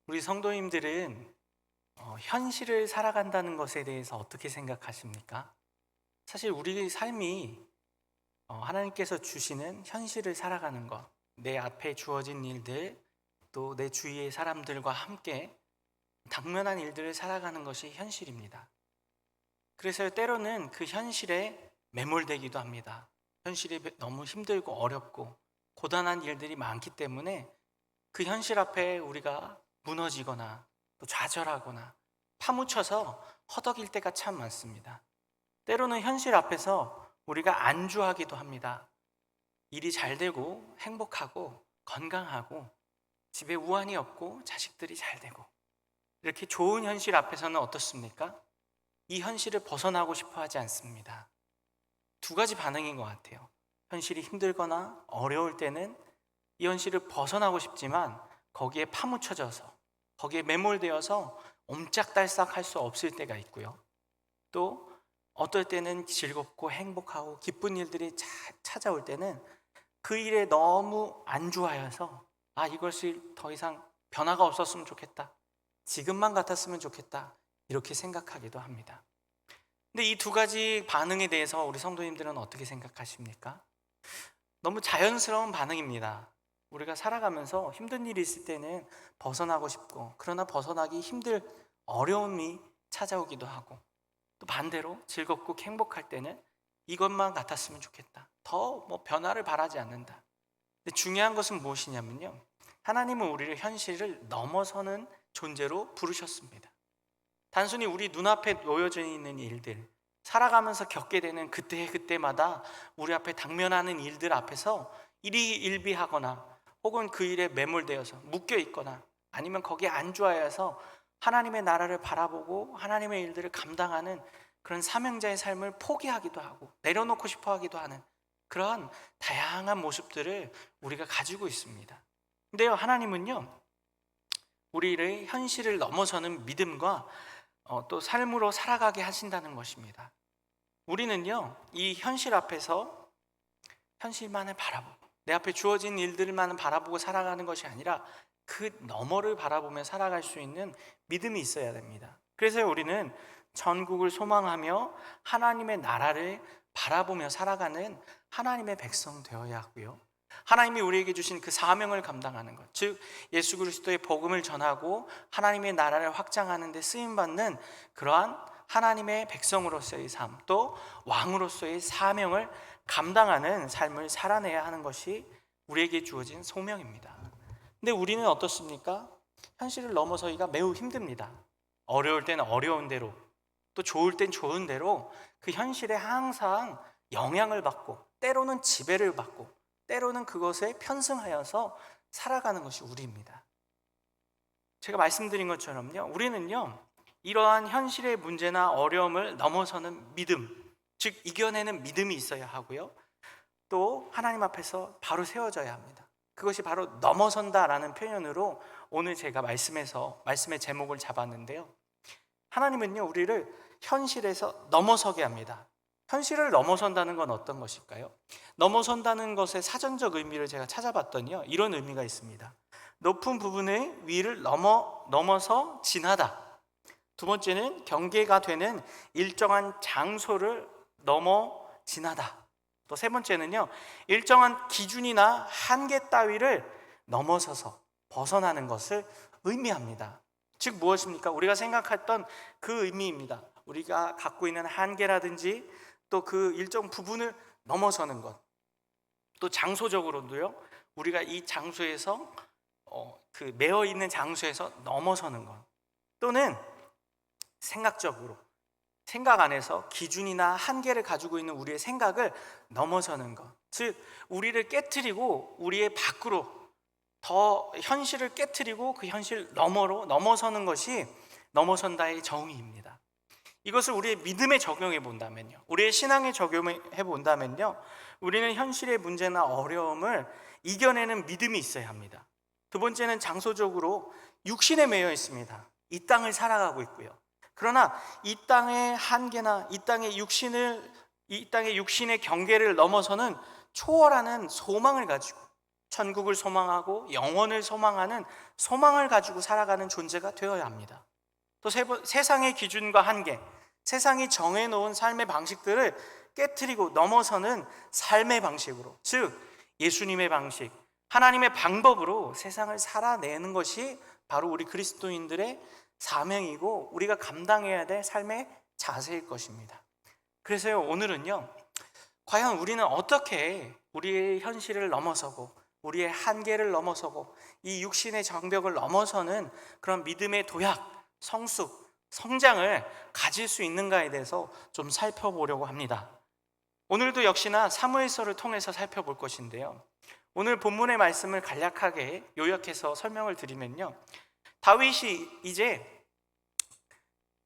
우리 성도님들은 현실을 살아간다는 것에 대해서 어떻게 생각하십니까? 사실 우리 삶이 하나님께서 주시는 현실을 살아가는 것, 내 앞에 주어진 일들, 또 내 주위의 사람들과 함께 당면한 일들을 살아가는 것이 현실입니다. 그래서 때로는 그 현실에 매몰되기도 합니다. 현실이 너무 힘들고 어렵고 고단한 일들이 많기 때문에 그 현실 앞에 우리가 무너지거나 또 좌절하거나 파묻혀서 허덕일 때가 참 많습니다. 때로는 현실 앞에서 우리가 안주하기도 합니다. 일이 잘 되고 행복하고 건강하고 집에 우환이 없고 자식들이 잘 되고 이렇게 좋은 현실 앞에서는 어떻습니까? 이 현실을 벗어나고 싶어 하지 않습니다. 두 가지 반응인 것 같아요. 현실이 힘들거나 어려울 때는 이 현실을 벗어나고 싶지만 거기에 파묻혀져서 거기에 매몰되어서 옴짝달싹 할 수 없을 때가 있고요. 또 어떨 때는 즐겁고 행복하고 기쁜 일들이 찾아올 때는 그 일에 너무 안주하여서 이것이 더 이상 변화가 없었으면 좋겠다, 지금만 같았으면 좋겠다, 이렇게 생각하기도 합니다. 근데 이 두 가지 반응에 대해서 우리 성도님들은 어떻게 생각하십니까? 너무 자연스러운 반응입니다. 우리가 살아가면서 힘든 일이 있을 때는 벗어나고 싶고, 그러나 벗어나기 힘들 어려움이 찾아오기도 하고, 또 반대로 즐겁고 행복할 때는 이것만 같았으면 좋겠다, 더 변화를 바라지 않는다. 근데 중요한 것은 무엇이냐면요, 하나님은 우리를 현실을 넘어서는 존재로 부르셨습니다. 단순히 우리 눈앞에 놓여져 있는 일들, 살아가면서 겪게 되는 그때마다 우리 앞에 당면하는 일들 앞에서 일희일비하거나 혹은 그 일에 매몰되어서 묶여 있거나 아니면 거기에 안주하여서 하나님의 나라를 바라보고 하나님의 일들을 감당하는 그런 사명자의 삶을 포기하기도 하고 내려놓고 싶어 하기도 하는 그러한 다양한 모습들을 우리가 가지고 있습니다. 근데요, 하나님은요, 우리를 현실을 넘어서는 믿음과 또 삶으로 살아가게 하신다는 것입니다. 우리는요, 이 현실 앞에서 현실만을 바라보고 내 앞에 주어진 일들만 바라보고 살아가는 것이 아니라 그 너머를 바라보며 살아갈 수 있는 믿음이 있어야 됩니다. 그래서 우리는 전국을 소망하며 하나님의 나라를 바라보며 살아가는 하나님의 백성 되어야 하고요, 하나님이 우리에게 주신 그 사명을 감당하는 것, 즉 예수 그리스도의 복음을 전하고 하나님의 나라를 확장하는 데 쓰임받는 그러한 하나님의 백성으로서의 삶, 또 왕으로서의 사명을 감당하는 삶을 살아내야 하는 것이 우리에게 주어진 소명입니다. 근데 우리는 어떻습니까? 현실을 넘어서기가 매우 힘듭니다. 어려울 때는 어려운 대로, 또 좋을 땐 좋은 대로 그 현실에 항상 영향을 받고 때로는 지배를 받고 때로는 그것에 편승하여서 살아가는 것이 우리입니다. 제가 말씀드린 것처럼요, 우리는요, 이러한 현실의 문제나 어려움을 넘어서는 믿음, 즉 이겨내는 믿음이 있어야 하고요, 또 하나님 앞에서 바로 세워져야 합니다. 그것이 바로 넘어선다라는 표현으로 오늘 제가 말씀의 제목을 잡았는데요, 하나님은요, 우리를 현실에서 넘어서게 합니다. 현실을 넘어선다는 건 어떤 것일까요? 넘어선다는 것의 사전적 의미를 제가 찾아봤더니요, 이런 의미가 있습니다. 높은 부분의 위를 넘어서 지나다. 두 번째는 경계가 되는 일정한 장소를 넘어 지나다. 또 세 번째는요, 일정한 기준이나 한계 따위를 넘어서서 벗어나는 것을 의미합니다. 즉 무엇입니까? 우리가 생각했던 그 의미입니다. 우리가 갖고 있는 한계라든지 또 그 일정 부분을 넘어서는 것, 또 장소적으로도요, 우리가 이 장소에서 그 매어 있는 장소에서 넘어서는 것, 또는 생각적으로 생각 안에서 기준이나 한계를 가지고 있는 우리의 생각을 넘어서는 것, 즉 우리를 깨트리고 우리의 밖으로 더 현실을 깨트리고 그 현실 너머로 넘어서는 것이 넘어선다의 정의입니다. 이것을 우리의 믿음에 적용해 본다면요, 우리의 신앙에 적용해 본다면요, 우리는 현실의 문제나 어려움을 이겨내는 믿음이 있어야 합니다. 두 번째는 장소적으로 육신에 매여 있습니다. 이 땅을 살아가고 있고요, 그러나 이 땅의 한계나 이 땅의 육신의 경계를 넘어서는 초월하는 소망을 가지고 천국을 소망하고 영원을 소망하는 소망을 가지고 살아가는 존재가 되어야 합니다. 또 세상의 기준과 한계, 세상이 정해놓은 삶의 방식들을 깨트리고 넘어서는 삶의 방식으로, 즉 예수님의 방식, 하나님의 방법으로 세상을 살아내는 것이 바로 우리 그리스도인들의 사명이고 우리가 감당해야 될 삶의 자세일 것입니다. 그래서요, 오늘은요, 과연 우리는 어떻게 우리의 현실을 넘어서고 우리의 한계를 넘어서고 이 육신의 장벽을 넘어서는 그런 믿음의 도약, 성숙, 성장을 가질 수 있는가에 대해서 좀 살펴보려고 합니다. 오늘도 역시나 사무엘서를 통해서 살펴볼 것인데요, 오늘 본문의 말씀을 간략하게 요약해서 설명을 드리면요, 다윗이 이제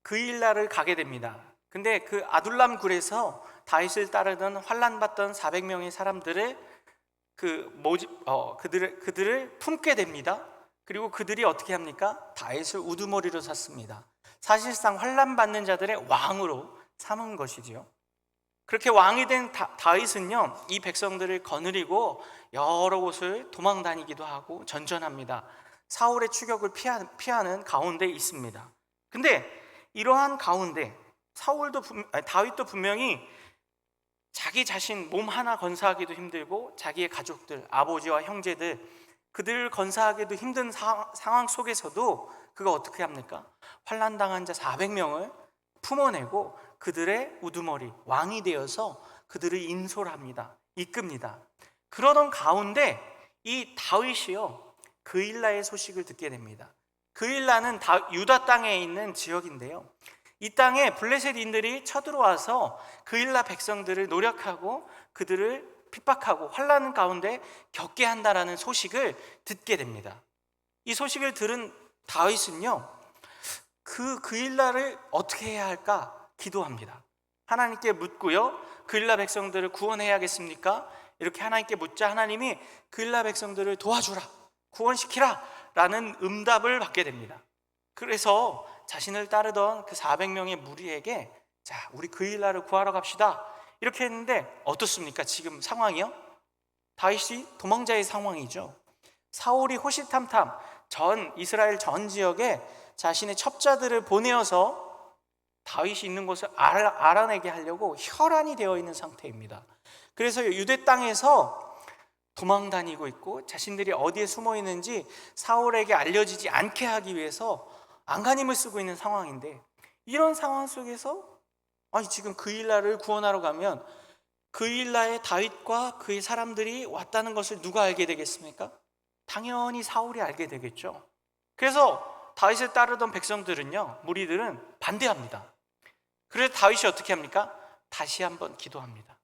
그일라를 가게 됩니다. 근데 그 아둘람 굴에서 다윗을 따르던 환난받던 400명의 사람들을 그들을 품게 됩니다. 그리고 그들이 어떻게 합니까? 다윗을 우두머리로 삼습니다. 사실상 환난받는 자들의 왕으로 삼은 것이지요. 그렇게 왕이 된 다윗은요, 이 백성들을 거느리고 여러 곳을 도망 다니기도 하고 전전합니다. 사울의 추격을 피하는 가운데 있습니다. 근데 이러한 가운데 다윗도 분명히 자기 자신 몸 하나 건사하기도 힘들고 자기의 가족들, 아버지와 형제들, 그들을 건사하기도 힘든 상황 속에서도 그가 어떻게 합니까? 환난당한 자 400명을 품어내고 그들의 우두머리, 왕이 되어서 그들을 인솔합니다. 이끕니다. 그러던 가운데 이 다윗이요, 그일라의 소식을 듣게 됩니다. 그일라는 유다 땅에 있는 지역인데요, 이 땅에 블레셋인들이 쳐들어와서 그일라 백성들을 노력하고 그들을 핍박하고 환난 가운데 겪게 한다라는 소식을 듣게 됩니다. 이 소식을 들은 다윗은요, 그일라를 어떻게 해야 할까 기도합니다. 하나님께 묻고요, 그일라 백성들을 구원해야겠습니까? 이렇게 하나님께 묻자 하나님이 그일라 백성들을 도와주라, 구원시키라 라는 응답을 받게 됩니다. 그래서 자신을 따르던 그 400명의 무리에게, 자, 우리 그일라를 구하러 갑시다, 이렇게 했는데 어떻습니까? 지금 상황이요? 다윗이 도망자의 상황이죠. 사울이 호시탐탐 이스라엘 전 지역에 자신의 첩자들을 보내어서 다윗이 있는 곳을 알아내게 하려고 혈안이 되어 있는 상태입니다. 그래서 유대 땅에서 도망 다니고 있고 자신들이 어디에 숨어 있는지 사울에게 알려지지 않게 하기 위해서 안간힘을 쓰고 있는 상황인데, 이런 상황 속에서 지금 그일라를 구원하러 가면 그일라의 다윗과 그의 사람들이 왔다는 것을 누가 알게 되겠습니까? 당연히 사울이 알게 되겠죠. 그래서 다윗을 따르던 백성들은요, 무리들은 반대합니다. 그래서 다윗이 어떻게 합니까? 다시 한번 기도합니다.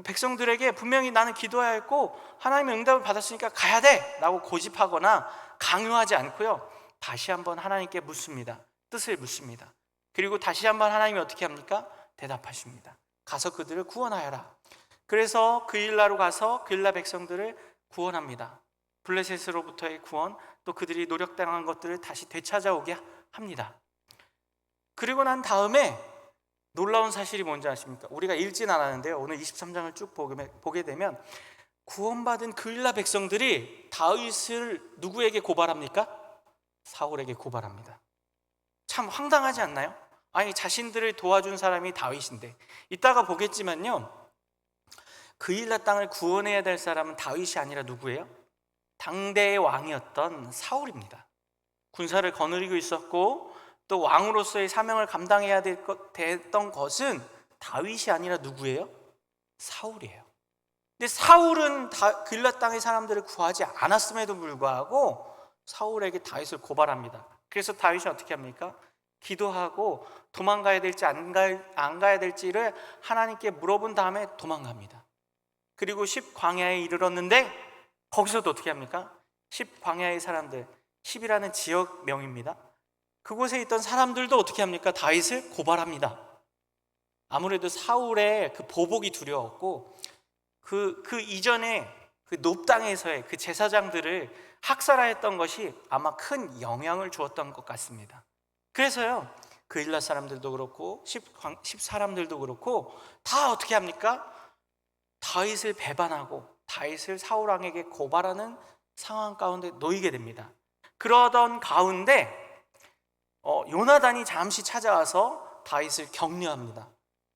백성들에게 분명히 나는 기도해야 했고 하나님의 응답을 받았으니까 가야 돼 라고 고집하거나 강요하지 않고요, 다시 한번 하나님께 묻습니다. 뜻을 묻습니다. 그리고 다시 한번 하나님이 어떻게 합니까? 대답하십니다. 가서 그들을 구원하여라. 그래서 그일라로 가서 그일라 백성들을 구원합니다. 블레셋으로부터의 구원, 또 그들이 노력당한 것들을 다시 되찾아오게 합니다. 그리고 난 다음에 놀라운 사실이 뭔지 아십니까? 우리가 읽진 않았는데요, 오늘 23장을 쭉 보게 되면 구원받은 그일라 백성들이 다윗을 누구에게 고발합니까? 사울에게 고발합니다. 참 황당하지 않나요? 아니, 자신들을 도와준 사람이 다윗인데, 이따가 보겠지만요, 그일라 땅을 구원해야 될 사람은 다윗이 아니라 누구예요? 당대의 왕이었던 사울입니다. 군사를 거느리고 있었고 또 왕으로서의 사명을 감당해야 됐던 것은 다윗이 아니라 누구예요? 사울이에요. 근데 사울은 그일라 땅의 사람들을 구하지 않았음에도 불구하고 사울에게 다윗을 고발합니다. 그래서 다윗이 어떻게 합니까? 기도하고 도망가야 될지 안 가야 될지를 하나님께 물어본 다음에 도망갑니다. 그리고 10광야에 이르렀는데 거기서도 어떻게 합니까? 10광야의 사람들, 10이라는 지역명입니다. 그곳에 있던 사람들도 어떻게 합니까? 다윗을 고발합니다. 아무래도 사울의 그 보복이 두려웠고 그 이전에 그 높당에서의 그 제사장들을 학살하였던 것이 아마 큰 영향을 주었던 것 같습니다. 그래서요, 그일라 사람들도 그렇고 10 사람들도 그렇고 다 어떻게 합니까? 다윗을 배반하고 다윗을 사울 왕에게 고발하는 상황 가운데 놓이게 됩니다. 그러던 가운데 요나단이 잠시 찾아와서 다윗을 격려합니다.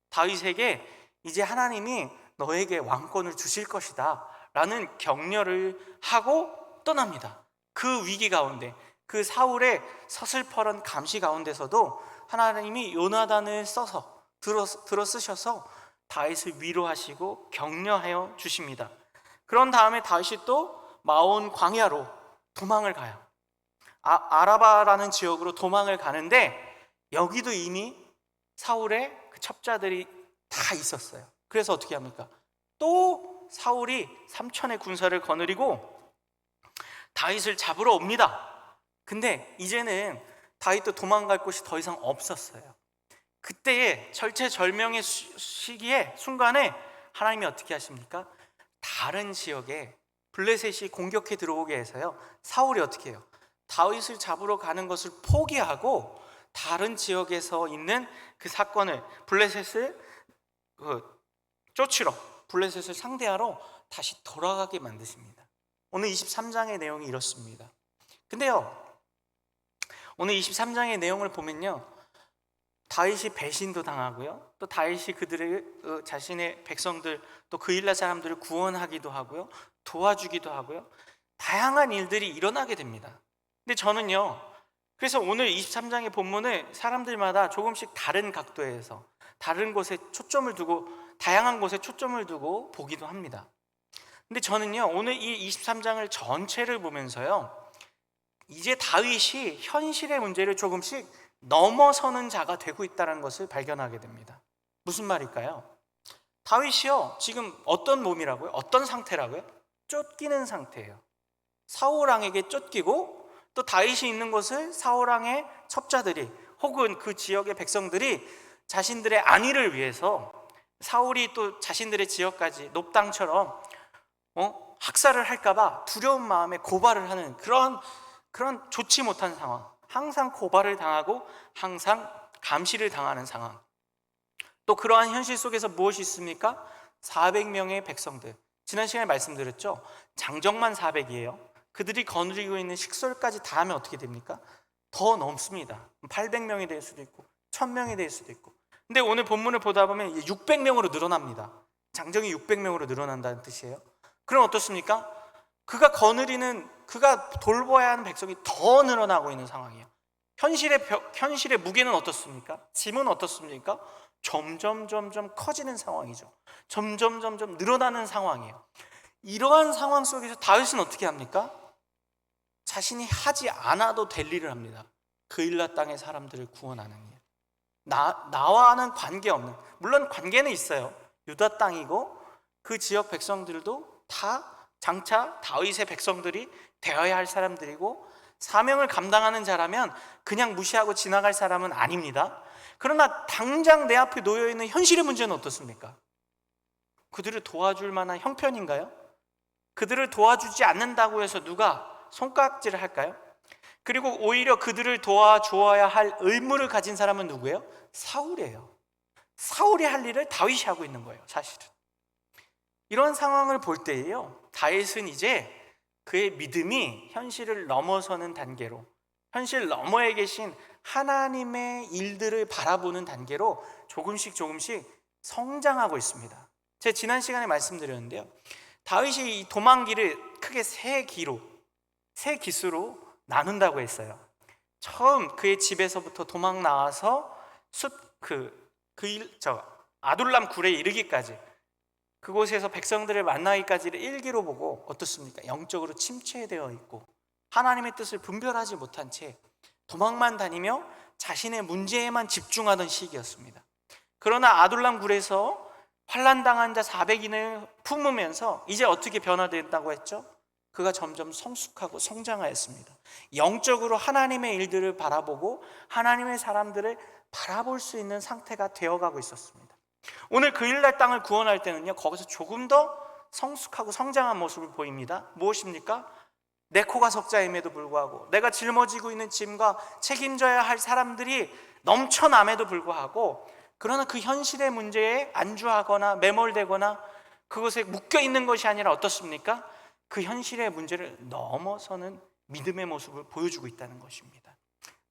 다윗에게 이제 하나님이 너에게 왕권을 주실 것이다 라는 격려를 하고 떠납니다. 그 위기 가운데, 그 사울의 서슬퍼런 감시 가운데서도 하나님이 요나단을 써서 들어 쓰셔서 다윗을 위로하시고 격려하여 주십니다. 그런 다음에 다윗이 또 마온 광야로 도망을 가요. 아라바라는 지역으로 도망을 가는데 여기도 이미 사울의 그 첩자들이 다 있었어요. 그래서 어떻게 합니까? 또 사울이 삼천의 군사를 거느리고 다윗을 잡으러 옵니다. 근데 이제는 다윗도 도망갈 곳이 더 이상 없었어요. 그때의 절체절명의 시기에 순간에 하나님이 어떻게 하십니까? 다른 지역에 블레셋이 공격해 들어오게 해서요, 사울이 어떻게 해요? 다윗을 잡으러 가는 것을 포기하고 다른 지역에서 있는 그 사건을 블레셋을 쫓으러, 블레셋을 상대하러 다시 돌아가게 만드십니다. 오늘 23장의 내용이 이렇습니다. 근데요, 오늘 23장의 내용을 보면요, 다윗이 배신도 당하고요, 또 다윗이 그들의 자신의 백성들, 또 그일라 사람들을 구원하기도 하고요, 도와주기도 하고요, 다양한 일들이 일어나게 됩니다. 근데 저는요, 그래서 오늘 23장의 본문을 사람들마다 조금씩 다른 각도에서 다른 곳에 초점을 두고, 다양한 곳에 초점을 두고 보기도 합니다. 근데 저는요, 오늘 이 23장을 전체를 보면서요, 이제 다윗이 현실의 문제를 조금씩 넘어서는 자가 되고 있다는 것을 발견하게 됩니다. 무슨 말일까요? 다윗이요, 지금 어떤 몸이라고요? 어떤 상태라고요? 쫓기는 상태예요. 사울왕에게 쫓기고, 또 다윗이 있는 곳을 사울왕의 첩자들이 혹은 그 지역의 백성들이 자신들의 안위를 위해서 사울이 또 자신들의 지역까지 높당처럼 학살을 할까봐 두려운 마음에 고발을 하는 그런 좋지 못한 상황, 항상 고발을 당하고 항상 감시를 당하는 상황, 또 그러한 현실 속에서 무엇이 있습니까? 400명의 백성들, 지난 시간에 말씀드렸죠? 장정만 400이에요. 그들이 거느리고 있는 식솔까지 다 하면 어떻게 됩니까? 더 넘습니다. 800명이 될 수도 있고 1000명이 될 수도 있고. 근데 오늘 본문을 보다 보면 600명으로 늘어납니다. 장정이 600명으로 늘어난다는 뜻이에요. 그럼 어떻습니까? 그가 돌봐야 하는 백성이 더 늘어나고 있는 상황이에요. 현실의 무게는 어떻습니까? 짐은 어떻습니까? 점점 커지는 상황이죠. 점점 늘어나는 상황이에요. 이러한 상황 속에서 다윗은 어떻게 합니까? 자신이 하지 않아도 될 일을 합니다. 그일라 땅의 사람들을 구원하는 일. 나와는 관계없는, 물론 관계는 있어요. 유다 땅이고 그 지역 백성들도 다 장차 다윗의 백성들이 되어야 할 사람들이고 사명을 감당하는 자라면 그냥 무시하고 지나갈 사람은 아닙니다. 그러나 당장 내 앞에 놓여있는 현실의 문제는 어떻습니까? 그들을 도와줄 만한 형편인가요? 그들을 도와주지 않는다고 해서 누가 손가락질을 할까요? 그리고 오히려 그들을 도와주어야 할 의무를 가진 사람은 누구예요? 사울이에요. 사울이 할 일을 다윗이 하고 있는 거예요, 사실은. 이런 상황을 볼 때에요, 다윗은 이제 그의 믿음이 현실을 넘어서는 단계로, 현실 너머에 계신 하나님의 일들을 바라보는 단계로 조금씩 성장하고 있습니다. 제가 지난 시간에 말씀드렸는데요, 다윗이 이 도망길을 크게 세 기수로 나눈다고 했어요. 처음 그의 집에서부터 도망 나와서 아둘람 굴에 이르기까지, 그곳에서 백성들을 만나기까지를 일기로 보고 어떻습니까? 영적으로 침체되어 있고 하나님의 뜻을 분별하지 못한 채 도망만 다니며 자신의 문제에만 집중하던 시기였습니다. 그러나 아둘람 굴에서 환난당한 자 400인을 품으면서 이제 어떻게 변화된다고 했죠? 그가 점점 성숙하고 성장하였습니다. 영적으로 하나님의 일들을 바라보고 하나님의 사람들을 바라볼 수 있는 상태가 되어가고 있었습니다. 오늘 그일라 땅을 구원할 때는요, 거기서 조금 더 성숙하고 성장한 모습을 보입니다. 무엇입니까? 내 코가 석자임에도 불구하고, 내가 짊어지고 있는 짐과 책임져야 할 사람들이 넘쳐남에도 불구하고, 그러나 그 현실의 문제에 안주하거나 매몰되거나 그것에 묶여 있는 것이 아니라 어떻습니까? 그 현실의 문제를 넘어서는 믿음의 모습을 보여주고 있다는 것입니다.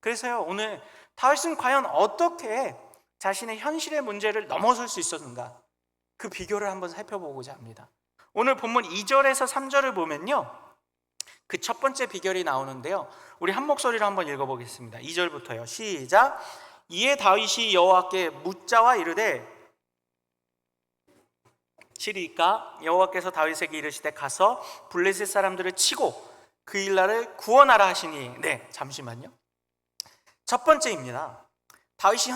그래서요, 오늘 다윗은 과연 어떻게 자신의 현실의 문제를 넘어설 수 있었는가, 그 비결을 한번 살펴보고자 합니다. 오늘 본문 2절에서 3절을 보면요, 그 첫 번째 비결이 나오는데요, 우리 한 목소리로 한번 읽어보겠습니다. 2절부터요. 시작. 이에 다윗이 여호와께 묻자와 이르되, 시리까 여호와께서 다윗에게 이르시되 가서 블레셋 사람들을 치고 그 일날을 구원하라 하시니. 네, 잠시만요. 첫 번째입니다. 다윗이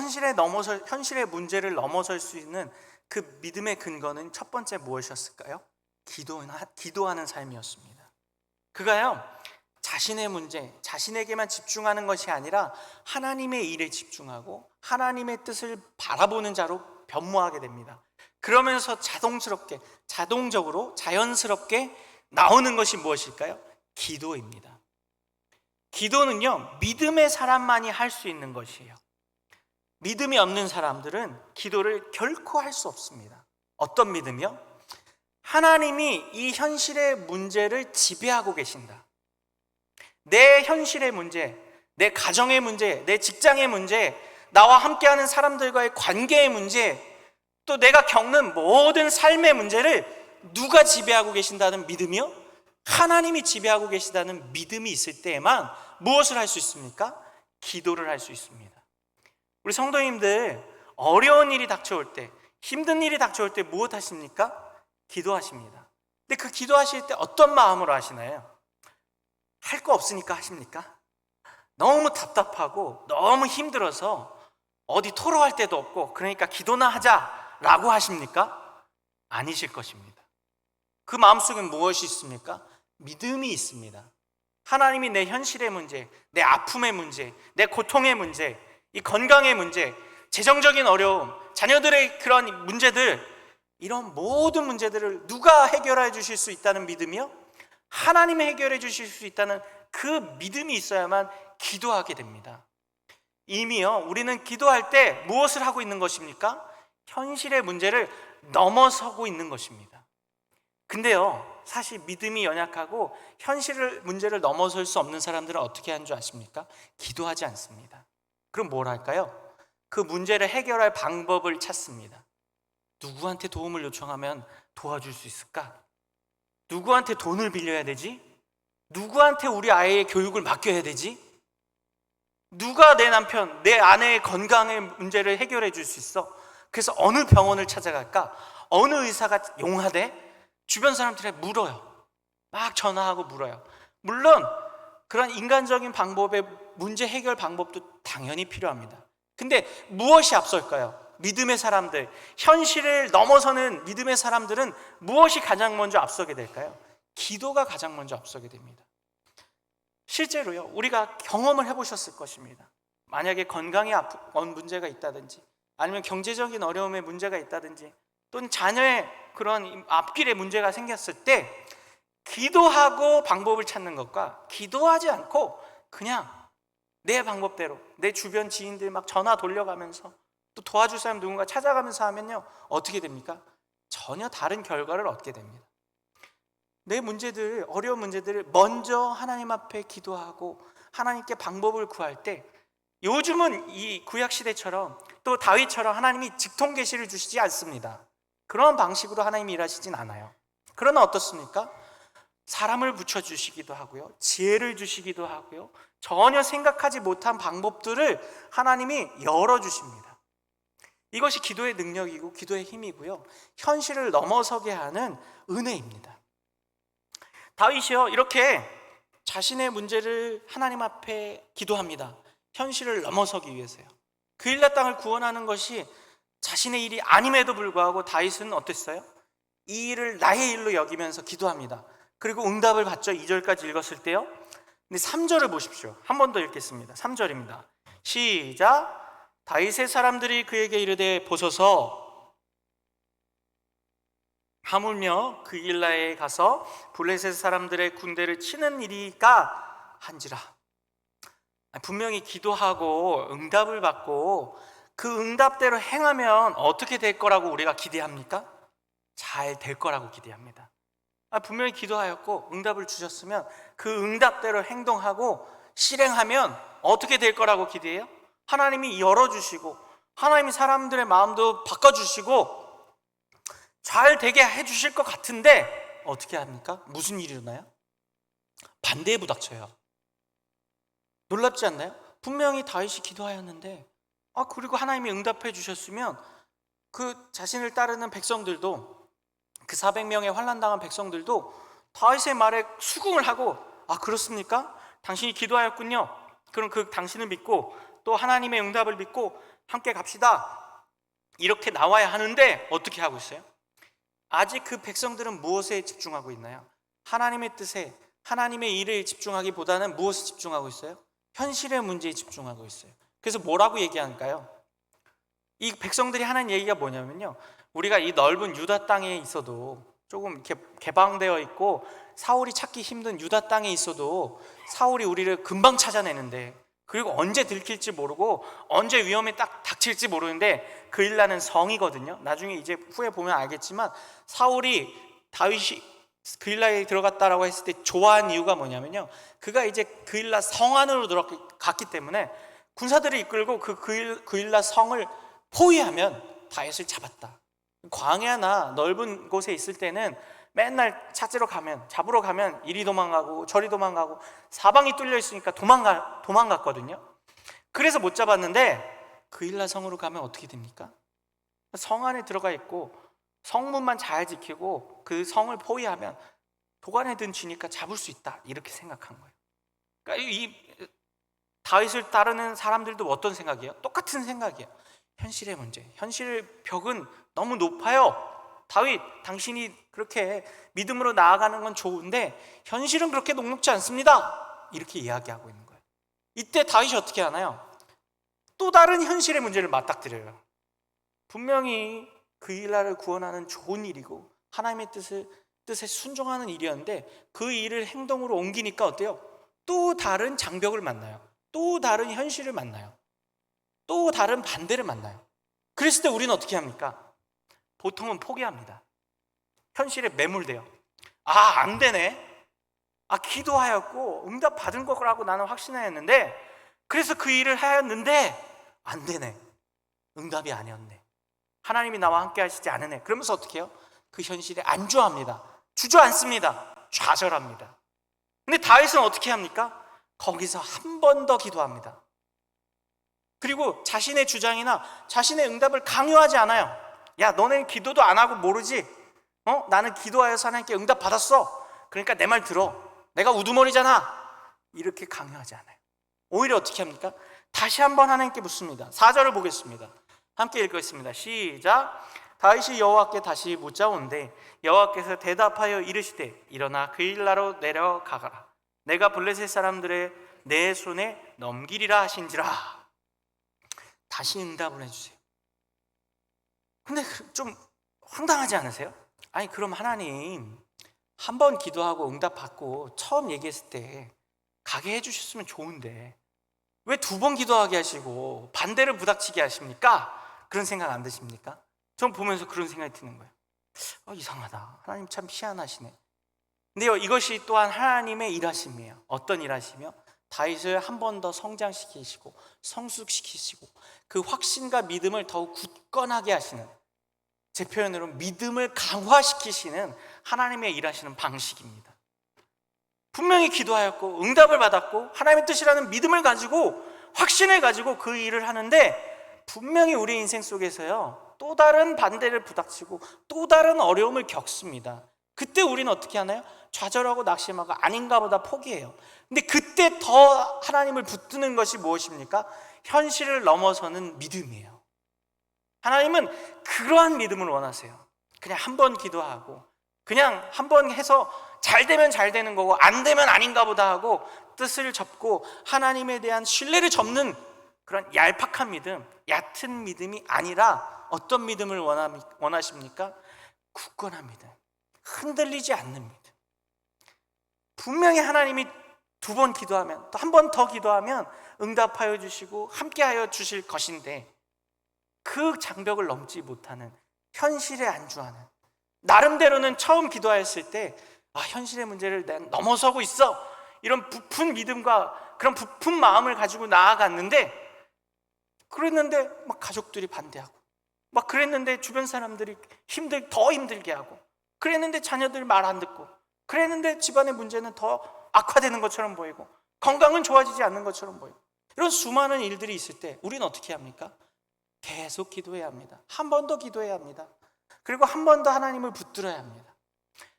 현실의 문제를 넘어설 수 있는 그 믿음의 근거는 첫 번째 무엇이었을까요? 기도하는 삶이었습니다. 그가요, 자신의 문제, 자신에게만 집중하는 것이 아니라 하나님의 일에 집중하고 하나님의 뜻을 바라보는 자로 변모하게 됩니다. 그러면서 자동적으로 자연스럽게 나오는 것이 무엇일까요? 기도입니다. 기도는요, 믿음의 사람만이 할 수 있는 것이에요. 믿음이 없는 사람들은 기도를 결코 할 수 없습니다. 어떤 믿음이요? 하나님이 이 현실의 문제를 지배하고 계신다. 내 현실의 문제, 내 가정의 문제, 내 직장의 문제, 나와 함께하는 사람들과의 관계의 문제, 또 내가 겪는 모든 삶의 문제를 누가 지배하고 계신다는 믿음이요? 하나님이 지배하고 계시다는 믿음이 있을 때에만 무엇을 할 수 있습니까? 기도를 할 수 있습니다. 우리 성도님들, 어려운 일이 닥쳐올 때, 힘든 일이 닥쳐올 때 무엇 하십니까? 기도하십니다. 근데 그 기도하실 때 어떤 마음으로 하시나요? 할 거 없으니까 하십니까? 너무 답답하고 너무 힘들어서 어디 토로할 데도 없고 그러니까 기도나 하자라고 하십니까? 아니실 것입니다. 그 마음속엔 무엇이 있습니까? 믿음이 있습니다. 하나님이 내 현실의 문제, 내 아픔의 문제, 내 고통의 문제, 이 건강의 문제, 재정적인 어려움, 자녀들의 그런 문제들, 이런 모든 문제들을 누가 해결해 주실 수 있다는 믿음이요? 하나님이 해결해 주실 수 있다는 그 믿음이 있어야만 기도하게 됩니다. 이미요, 우리는 기도할 때 무엇을 하고 있는 것입니까? 현실의 문제를 넘어서고 있는 것입니다. 근데요, 사실 믿음이 연약하고 현실의 문제를 넘어설 수 없는 사람들은 어떻게 하는 줄 아십니까? 기도하지 않습니다. 그럼 뭘 할까요? 그 문제를 해결할 방법을 찾습니다. 누구한테 도움을 요청하면 도와줄 수 있을까? 누구한테 돈을 빌려야 되지? 누구한테 우리 아이의 교육을 맡겨야 되지? 누가 내 남편, 내 아내의 건강의 문제를 해결해 줄 수 있어? 그래서 어느 병원을 찾아갈까? 어느 의사가 용하대? 주변 사람들한테 물어요. 막 전화하고 물어요. 물론 그런 인간적인 방법의 문제 해결 방법도 당연히 필요합니다. 근데 무엇이 앞설까요? 믿음의 사람들, 현실을 넘어서는 믿음의 사람들은 무엇이 가장 먼저 앞서게 될까요? 기도가 가장 먼저 앞서게 됩니다. 실제로요, 우리가 경험을 해보셨을 것입니다. 만약에 건강에 문제가 있다든지, 아니면 경제적인 어려움에 문제가 있다든지, 또는 자녀의 그런 앞길에 문제가 생겼을 때 기도하고 방법을 찾는 것과 기도하지 않고 그냥 내 방법대로 내 주변 지인들 막 전화 돌려가면서 또 도와줄 사람 누군가 찾아가면서 하면요, 어떻게 됩니까? 전혀 다른 결과를 얻게 됩니다. 내 문제들, 어려운 문제들을 먼저 하나님 앞에 기도하고 하나님께 방법을 구할 때, 요즘은 이 구약시대처럼 또 다윗처럼 하나님이 직통계시를 주시지 않습니다. 그런 방식으로 하나님이 일하시진 않아요. 그러나 어떻습니까? 사람을 붙여주시기도 하고요, 지혜를 주시기도 하고요, 전혀 생각하지 못한 방법들을 하나님이 열어주십니다. 이것이 기도의 능력이고 기도의 힘이고요, 현실을 넘어서게 하는 은혜입니다. 다윗이요, 이렇게 자신의 문제를 하나님 앞에 기도합니다. 현실을 넘어서기 위해서요. 그일라 땅을 구원하는 것이 자신의 일이 아님에도 불구하고 다윗은 어땠어요? 이 일을 나의 일로 여기면서 기도합니다. 그리고 응답을 받죠. 2절까지 읽었을 때요. 근데 3절을 보십시오. 한 번 더 읽겠습니다. 3절입니다. 시작. 다윗의 사람들이 그에게 이르되 보소서, 하물며 그 일라에 가서 블레셋 사람들의 군대를 치는 일이까 한지라. 분명히 기도하고 응답을 받고 그 응답대로 행하면 어떻게 될 거라고 우리가 기대합니까? 잘 될 거라고 기대합니다. 분명히 기도하였고 응답을 주셨으면 그 응답대로 행동하고 실행하면 어떻게 될 거라고 기대해요? 하나님이 열어주시고 하나님이 사람들의 마음도 바꿔주시고 잘 되게 해주실 것 같은데 어떻게 합니까? 무슨 일이 일어나요? 반대에 부닥쳐요. 놀랍지 않나요? 분명히 다윗이 기도하였는데 그리고 하나님이 응답해 주셨으면 그 자신을 따르는 백성들도, 그 400명의 환난당한 백성들도 다윗의 말에 수긍을 하고 그렇습니까? 당신이 기도하였군요. 그럼 그 당신을 믿고 또 하나님의 응답을 믿고 함께 갑시다, 이렇게 나와야 하는데 어떻게 하고 있어요? 아직 그 백성들은 무엇에 집중하고 있나요? 하나님의 뜻에, 하나님의 일에 집중하기보다는 무엇에 집중하고 있어요? 현실의 문제에 집중하고 있어요. 그래서 뭐라고 얘기하는가요? 이 백성들이 하는 얘기가 뭐냐면요, 우리가 이 넓은 유다 땅에 있어도, 조금 이렇게 개방되어 있고 사울이 찾기 힘든 유다 땅에 있어도 사울이 우리를 금방 찾아내는데, 그리고 언제 들킬지 모르고 언제 위험에 딱 닥칠지 모르는데 그일라는 성이거든요. 나중에 이제 후에 보면 알겠지만 사울이 다윗이 그일라에 들어갔다라고 했을 때 좋아한 이유가 뭐냐면요, 그가 이제 그일라 성 안으로 들어갔기 때문에 군사들을 이끌고 그일라 성을 포위하면 다윗을 잡았다. 광야나 넓은 곳에 있을 때는 맨날 잡으러 가면 이리 도망가고 저리 도망가고 사방이 뚫려 있으니까 도망갔거든요. 그래서 못 잡았는데 그일라 성으로 가면 어떻게 됩니까? 성 안에 들어가 있고 성문만 잘 지키고 그 성을 포위하면 도관에 든 쥐니까 잡을 수 있다, 이렇게 생각한 거예요. 그러니까 이 다윗을 따르는 사람들도 어떤 생각이에요? 똑같은 생각이에요. 현실의 문제, 현실 벽은 너무 높아요. 다윗, 당신이 그렇게 믿음으로 나아가는 건 좋은데 현실은 그렇게 녹록지 않습니다, 이렇게 이야기하고 있는 거예요. 이때 다윗이 어떻게 하나요? 또 다른 현실의 문제를 맞닥뜨려요. 분명히 그일라를 구원하는 좋은 일이고 하나님의 뜻에 순종하는 일이었는데 그 일을 행동으로 옮기니까 어때요? 또 다른 장벽을 만나요. 또 다른 현실을 만나요. 또 다른 반대를 만나요. 그랬을 때 우리는 어떻게 합니까? 보통은 포기합니다. 현실에 매몰돼요. 안 되네. 기도하였고 응답 받은 거라고 나는 확신하였는데, 그래서 그 일을 하였는데 안 되네. 응답이 아니었네. 하나님이 나와 함께 하시지 않으네. 그러면서 어떻게 해요? 그 현실에 안주합니다. 주저앉습니다. 좌절합니다. 근데 다윗은 어떻게 합니까? 거기서 한 번 더 기도합니다. 그리고 자신의 주장이나 자신의 응답을 강요하지 않아요. 야, 너네 기도도 안 하고 모르지? 나는 기도하여서 하나님께 응답 받았어. 그러니까 내 말 들어. 내가 우두머리잖아. 이렇게 강요하지 않아요. 오히려 어떻게 합니까? 다시 한번 하나님께 묻습니다. 4절을 보겠습니다. 함께 읽겠습니다. 시작. 다윗이 여호와께 다시 묻자온데 여호와께서 대답하여 이르시되 일어나 그일라로 내려가거라. 내가 블레셋 사람들의 내 손에 넘기리라 하신지라. 다시 응답을 해주세요. 근데 좀 황당하지 않으세요? 그럼 하나님 한 번 기도하고 응답 받고 처음 얘기했을 때 가게 해주셨으면 좋은데 왜 2번 기도하게 하시고 반대를 부닥치게 하십니까? 그런 생각 안 드십니까? 전 보면서 그런 생각이 드는 거예요. 이상하다. 하나님 참 희한하시네. 근데요, 이것이 또한 하나님의 일하심이에요. 어떤 일하시며? 다윗을 한 번 더 성장시키시고 성숙시키시고 그 확신과 믿음을 더욱 굳건하게 하시는, 제 표현으로 믿음을 강화시키시는 하나님의 일하시는 방식입니다. 분명히 기도하였고 응답을 받았고 하나님의 뜻이라는 믿음을 가지고 확신을 가지고 그 일을 하는데 분명히 우리 인생 속에서요, 또 다른 반대를 부닥치고 또 다른 어려움을 겪습니다. 그때 우리는 어떻게 하나요? 좌절하고 낙심하고 아닌가 보다 포기해요. 근데 그때 더 하나님을 붙드는 것이 무엇입니까? 현실을 넘어서는 믿음이에요. 하나님은 그러한 믿음을 원하세요. 그냥 한 번 기도하고 그냥 한 번 해서 잘 되면 잘 되는 거고 안 되면 아닌가 보다 하고 뜻을 접고 하나님에 대한 신뢰를 접는 그런 얄팍한 믿음, 얕은 믿음이 아니라 어떤 믿음을 원하십니까? 굳건한 믿음, 흔들리지 않는 믿음. 분명히 하나님이 2번 기도하면 또 한 번 더 기도하면 응답하여 주시고 함께하여 주실 것인데 그 장벽을 넘지 못하는, 현실에 안주하는, 나름대로는 처음 기도하였을 때 현실의 문제를 내가 넘어서고 있어, 이런 부푼 믿음과 그런 부푼 마음을 가지고 나아갔는데, 그랬는데 막 가족들이 반대하고, 막 그랬는데 주변 사람들이 더 힘들게 하고, 그랬는데 자녀들 말 안 듣고, 그랬는데 집안의 문제는 더 악화되는 것처럼 보이고, 건강은 좋아지지 않는 것처럼 보이고, 이런 수많은 일들이 있을 때 우리는 어떻게 합니까? 계속 기도해야 합니다. 한 번 더 기도해야 합니다. 그리고 한 번 더 하나님을 붙들어야 합니다.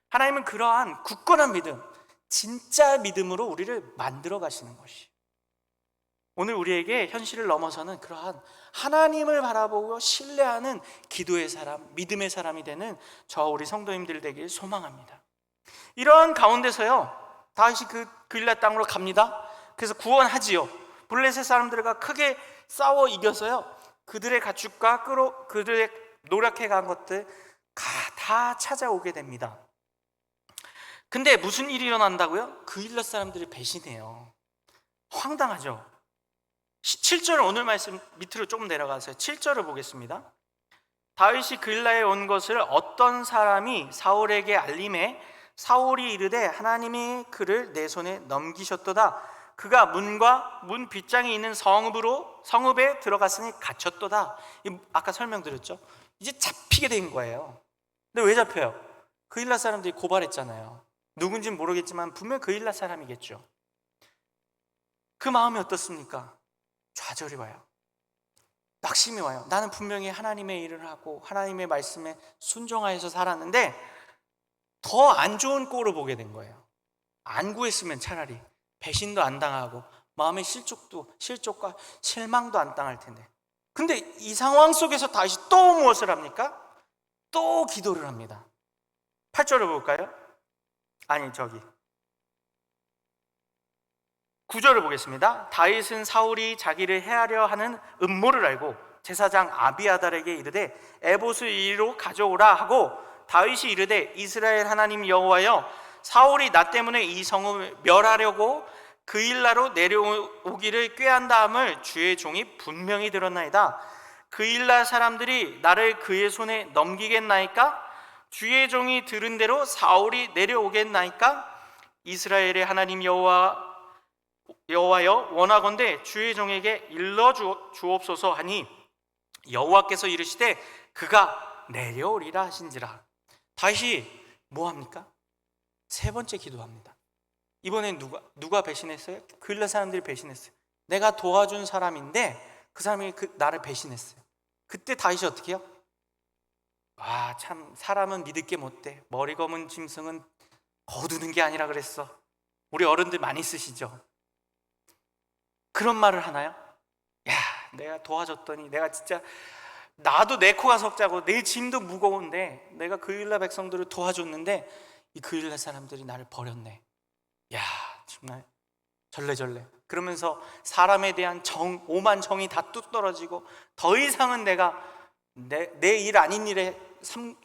하나님은 그러한 굳건한 믿음, 진짜 믿음으로 우리를 만들어 가시는 것이, 오늘 우리에게 현실을 넘어서는 그러한 하나님을 바라보고 신뢰하는 기도의 사람, 믿음의 사람이 되는 우리 성도님들 되길 소망합니다. 이러한 가운데서요, 다윗이 그 그일라 땅으로 갑니다. 그래서 구원하지요. 블레셋 사람들과 크게 싸워 이겨서요, 그들의 가축과 그들의 노력해 간 것들 다 찾아오게 됩니다. 근데 무슨 일이 일어난다고요? 그일라 사람들이 배신해요. 황당하죠. 7절, 오늘 말씀 밑으로 조금 내려가서 7절을 보겠습니다. 다윗이 그일라에 온 것을 어떤 사람이 사울에게 알림해 사울이 이르되 하나님이 그를 내 손에 넘기셨도다. 그가 문과 문 빗장이 있는 성읍에 들어갔으니 갇혔도다. 아까 설명드렸죠. 이제 잡히게 된 거예요. 근데 왜 잡혀요? 그일라 사람들이 고발했잖아요. 누군지는 모르겠지만 분명 그일라 사람이겠죠. 그 마음이 어떻습니까? 좌절이 와요. 낙심이 와요. 나는 분명히 하나님의 일을 하고 하나님의 말씀에 순종하여서 살았는데 더 안 좋은 꼴을 보게 된 거예요. 안 구했으면 차라리 배신도 안 당하고 마음의 실족과 실망도 안 당할 텐데. 근데 이 상황 속에서 다시 또 무엇을 합니까? 또 기도를 합니다. 8절을 볼까요? 아니, 9절을 보겠습니다. 다윗은 사울이 자기를 해하려 하는 음모를 알고 제사장 아비아달에게 이르되 에봇을 이리로 가져오라 하고, 다윗이 이르되 이스라엘 하나님 여호와여, 사울이 나 때문에 이 성읍을 멸하려고 그일라로 내려오기를 꾀한다 함을 주의 종이 분명히 들었나이다. 그일라 사람들이 나를 그의 손에 넘기겠나이까? 주의 종이 들은 대로 사울이 내려오겠나이까? 이스라엘의 하나님 여호와여, 원하건대 주의 종에게 일러 주옵소서 하니 여호와께서 이르시되 그가 내려오리라 하신지라. 다시 뭐합니까? 세 번째 기도합니다. 이번엔 누가 배신했어요? 그일라 사람들이 배신했어요. 내가 도와준 사람인데 그 사람이 나를 배신했어요. 그때 다윗이 어떻게 해요? 참 사람은 믿을 게 못돼. 머리 검은 짐승은 거두는 게 아니라 그랬어. 우리 어른들 많이 쓰시죠? 그런 말을 하나요? 내가 도와줬더니, 내가 진짜 나도 내 코가 석자고 내 짐도 무거운데 내가 그일라 백성들을 도와줬는데 이 그일라 사람들이 나를 버렸네. 정말 절레절레. 그러면서 사람에 대한 오만 정이 다 뚝 떨어지고 더 이상은 내가 내 일 아닌 일에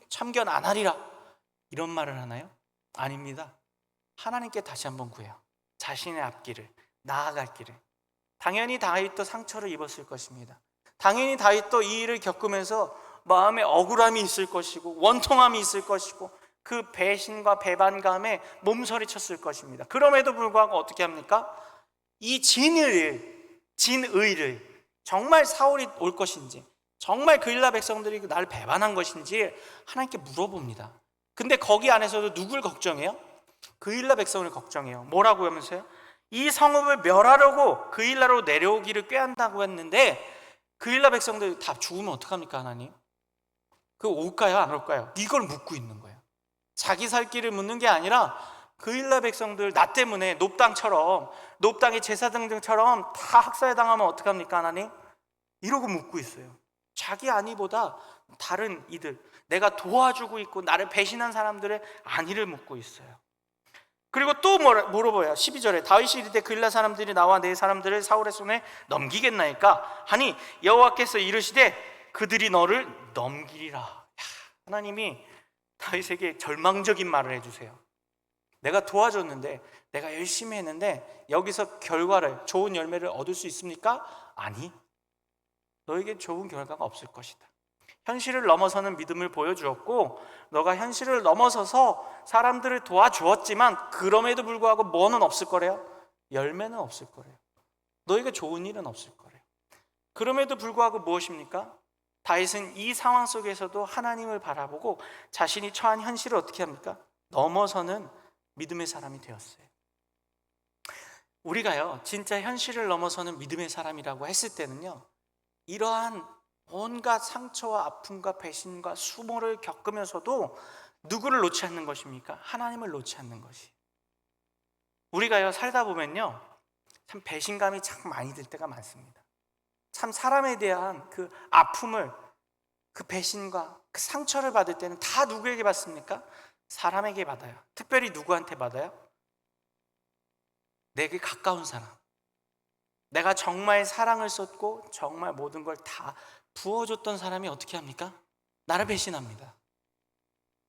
참견 안 하리라, 이런 말을 하나요? 아닙니다. 하나님께 다시 한번 구해요. 자신의 앞길을, 나아갈 길을. 당연히 다윗도 상처를 입었을 것입니다. 당연히 다윗도 이 일을 겪으면서 마음에 억울함이 있을 것이고 원통함이 있을 것이고 그 배신과 배반감에 몸서리쳤을 것입니다. 그럼에도 불구하고 어떻게 합니까? 이 진의를 정말 사울이 올 것인지, 정말 그일라 백성들이 나를 배반한 것인지 하나님께 물어봅니다. 근데 거기 안에서도 누굴 걱정해요? 그일라 백성을 걱정해요. 뭐라고 하면서요? 이 성읍을 멸하려고 그일라로 내려오기를 꾀한다고 했는데 그일라 백성들 다 죽으면 어떡합니까, 하나님? 올까요, 안 올까요? 이걸 묻고 있는 거예요. 자기 살 길을 묻는 게 아니라 그일라 백성들 나 때문에 높당의 제사장들처럼 다 학살당하면 어떡합니까, 하나님? 이러고 묻고 있어요. 자기 안위보다 다른 이들, 내가 도와주고 있고 나를 배신한 사람들의 안위를 묻고 있어요. 그리고 또 물어봐요. 12절에 다윗이 이르되 그일라 사람들이 나와 내 사람들을 사울의 손에 넘기겠나이까 하니 여호와께서 이르시되 그들이 너를 넘기리라. 하나님이 다윗에게 절망적인 말을 해주세요. 내가 도와줬는데, 내가 열심히 했는데 여기서 좋은 열매를 얻을 수 있습니까? 아니, 너에게 좋은 결과가 없을 것이다. 현실을 넘어서는 믿음을 보여주었고 너가 현실을 넘어서서 사람들을 도와주었지만 그럼에도 불구하고 뭐는 없을 거래요? 열매는 없을 거래요. 너에게 좋은 일은 없을 거래요. 그럼에도 불구하고 무엇입니까? 다윗은 이 상황 속에서도 하나님을 바라보고 자신이 처한 현실을 어떻게 합니까? 넘어서는 믿음의 사람이 되었어요. 우리가요 진짜 현실을 넘어서는 믿음의 사람이라고 했을 때는요, 이러한 온갖 상처와 아픔과 배신과 수모를 겪으면서도 누구를 놓지 않는 것입니까? 하나님을 놓지 않는 것이. 우리가요 살다 보면요 참 배신감이 참 많이 들 때가 많습니다. 참 사람에 대한 그 아픔을, 그 배신과 그 상처를 받을 때는 다 누구에게 받습니까? 사람에게 받아요. 특별히 누구한테 받아요? 내게 가까운 사람, 내가 정말 사랑을 쏟고 정말 모든 걸 다 부어줬던 사람이 어떻게 합니까? 나를 배신합니다.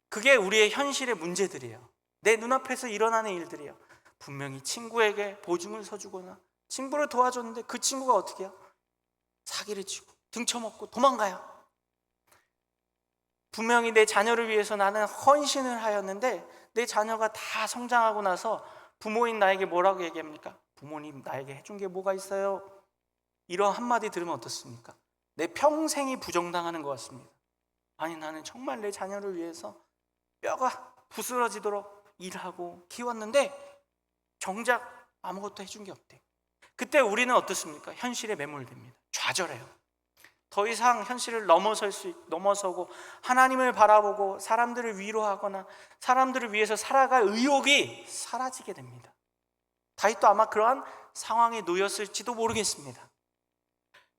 그게 우리의 현실의 문제들이에요. 내 눈앞에서 일어나는 일들이에요. 분명히 친구에게 보증을 서주거나 친구를 도와줬는데 그 친구가 어떻게 해요? 사기를 치고 등쳐먹고 도망가요. 분명히 내 자녀를 위해서 나는 헌신을 하였는데 내 자녀가 다 성장하고 나서 부모인 나에게 뭐라고 얘기합니까? 부모님 나에게 해준 게 뭐가 있어요? 이런 한마디 들으면 어떻습니까? 내 평생이 부정당하는 것 같습니다. 아니 나는 정말 내 자녀를 위해서 뼈가 부스러지도록 일하고 키웠는데 정작 아무것도 해준 게 없대. 그때 우리는 어떻습니까? 현실에 매몰됩니다. 좌절해요. 더 이상 현실을 넘어서고 하나님을 바라보고 사람들을 위로하거나 사람들을 위해서 살아갈 의욕이 사라지게 됩니다. 다윗도 아마 그러한 상황에 놓였을지도 모르겠습니다.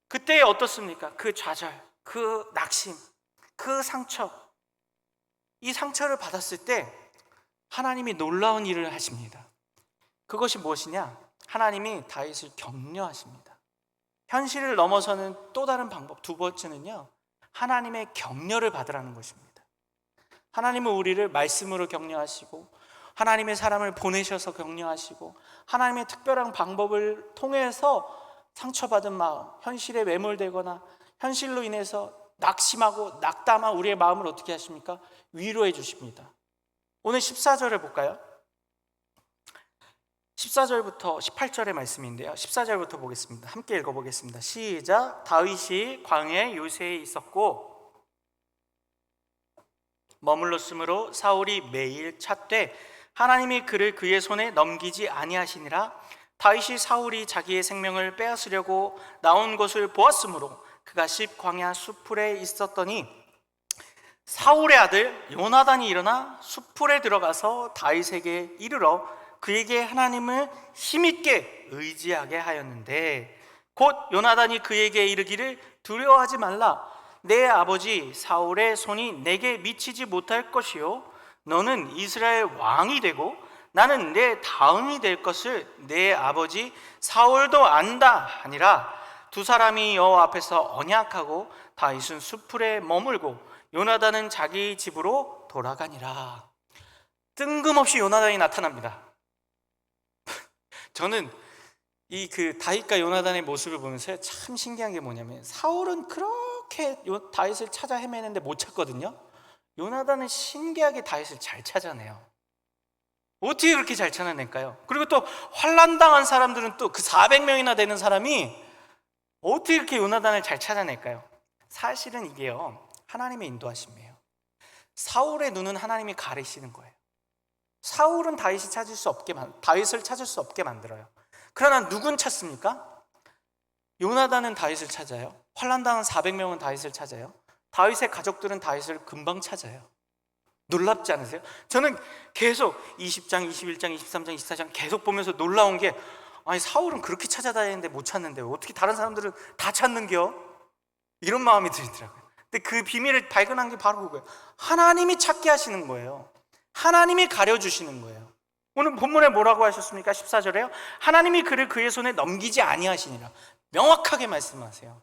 그때 어떻습니까? 그 좌절, 그 낙심, 그 상처, 이 상처를 받았을 때 하나님이 놀라운 일을 하십니다. 그것이 무엇이냐? 하나님이 다윗을 격려하십니다. 현실을 넘어서는 또 다른 방법, 두 번째는요, 하나님의 격려를 받으라는 것입니다. 하나님은 우리를 말씀으로 격려하시고 하나님의 사람을 보내셔서 격려하시고 하나님의 특별한 방법을 통해서 상처받은 마음, 현실에 매몰되거나 현실로 인해서 낙심하고 낙담한 우리의 마음을 어떻게 하십니까? 위로해 주십니다. 오늘 14절을 볼까요? 14절부터 18절의 말씀인데요, 14절부터 보겠습니다. 함께 읽어보겠습니다. 시작. 다윗이 광야의 요새에 있었고 머물렀으므로 사울이 매일 찾되 하나님이 그를 그의 손에 넘기지 아니하시니라. 다윗이 사울이 자기의 생명을 빼앗으려고 나온 것을 보았으므로 그가 십 광야 수풀에 있었더니 사울의 아들 요나단이 일어나 수풀에 들어가서 다윗에게 이르러 그에게 하나님을 힘있게 의지하게 하였는데 곧 요나단이 그에게 이르기를 두려워하지 말라. 내 아버지 사울의 손이 내게 미치지 못할 것이요 너는 이스라엘 왕이 되고 나는 내 다음이 될 것을 내 아버지 사울도 안다 하니라. 두 사람이 여호와 앞에서 언약하고 다윗은 수풀에 머물고 요나단은 자기 집으로 돌아가니라. 뜬금없이 요나단이 나타납니다. 저는 이 다윗과 요나단의 모습을 보면서 참 신기한 게 뭐냐면 사울은 그렇게 다윗을 찾아 헤매는데 못 찾거든요. 요나단은 신기하게 다윗을 잘 찾아내요. 어떻게 그렇게 잘 찾아낼까요? 그리고 또 환난당한 사람들은 또 그 400명이나 되는 사람이 어떻게 이렇게 요나단을 잘 찾아낼까요? 사실은 이게요 하나님의 인도하심이에요. 사울의 눈은 하나님이 가리시는 거예요. 사울은 다윗을 찾을 수 없게 만들어요. 그러나 누군 찾습니까? 요나단은 다윗을 찾아요. 환난당한 400명은 다윗을 찾아요. 다윗의 가족들은 다윗을 금방 찾아요. 놀랍지 않으세요? 저는 계속 20장, 21장, 23장, 24장 계속 보면서 놀라운 게 아니 사울은 그렇게 찾아다니는데 못 찾는데 어떻게 다른 사람들은 다 찾는겨? 이런 마음이 들더라고요. 근데 그 비밀을 발견한 게 바로 그거예요. 하나님이 찾게 하시는 거예요. 하나님이 가려주시는 거예요. 오늘 본문에 뭐라고 하셨습니까? 14절에요. 하나님이 그를 그의 손에 넘기지 아니하시니라. 명확하게 말씀하세요.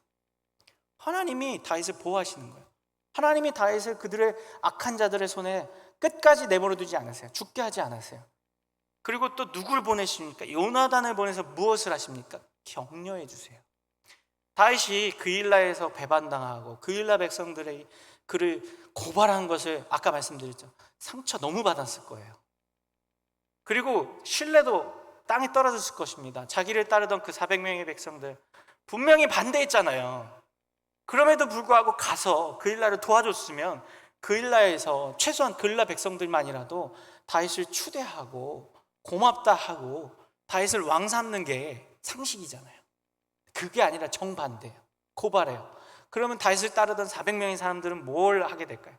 하나님이 다윗을 보호하시는 거예요. 하나님이 다윗을 그들의 악한 자들의 손에 끝까지 내버려 두지 않으세요. 죽게 하지 않으세요. 그리고 또 누굴 보내십니까? 요나단을 보내서 무엇을 하십니까? 격려해 주세요. 다윗이 그일라에서 배반당하고 그일라 백성들의 그를 고발한 것을 아까 말씀드렸죠. 상처 너무 받았을 거예요. 그리고 신뢰도 땅에 떨어졌을 것입니다. 자기를 따르던 그 400명의 백성들 분명히 반대했잖아요. 그럼에도 불구하고 가서 그일라를 도와줬으면 그일라에서 최소한 그일라 백성들만이라도 다윗을 추대하고 고맙다 하고 다윗을 왕 삼는 게 상식이잖아요. 그게 아니라 정반대예요. 고발해요. 그러면 다윗을 따르던 400명의 사람들은 뭘 하게 될까요?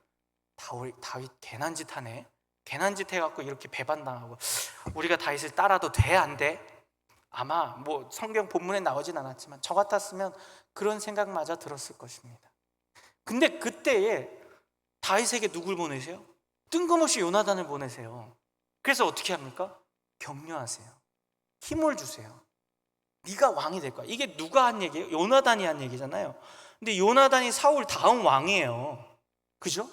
다윗 괜한 짓 하네. 괜한 짓 해갖고 이렇게 배반당하고 우리가 다윗을 따라도 돼? 안 돼? 아마 뭐 성경 본문에 나오진 않았지만 저 같았으면 그런 생각마저 들었을 것입니다. 근데 그때에 다윗에게 누굴 보내세요? 뜬금없이 요나단을 보내세요. 그래서 어떻게 합니까? 격려하세요. 힘을 주세요. 네가 왕이 될 거야. 이게 누가 한 얘기예요? 요나단이 한 얘기잖아요. 근데 요나단이 사울 다음 왕이에요. 그죠?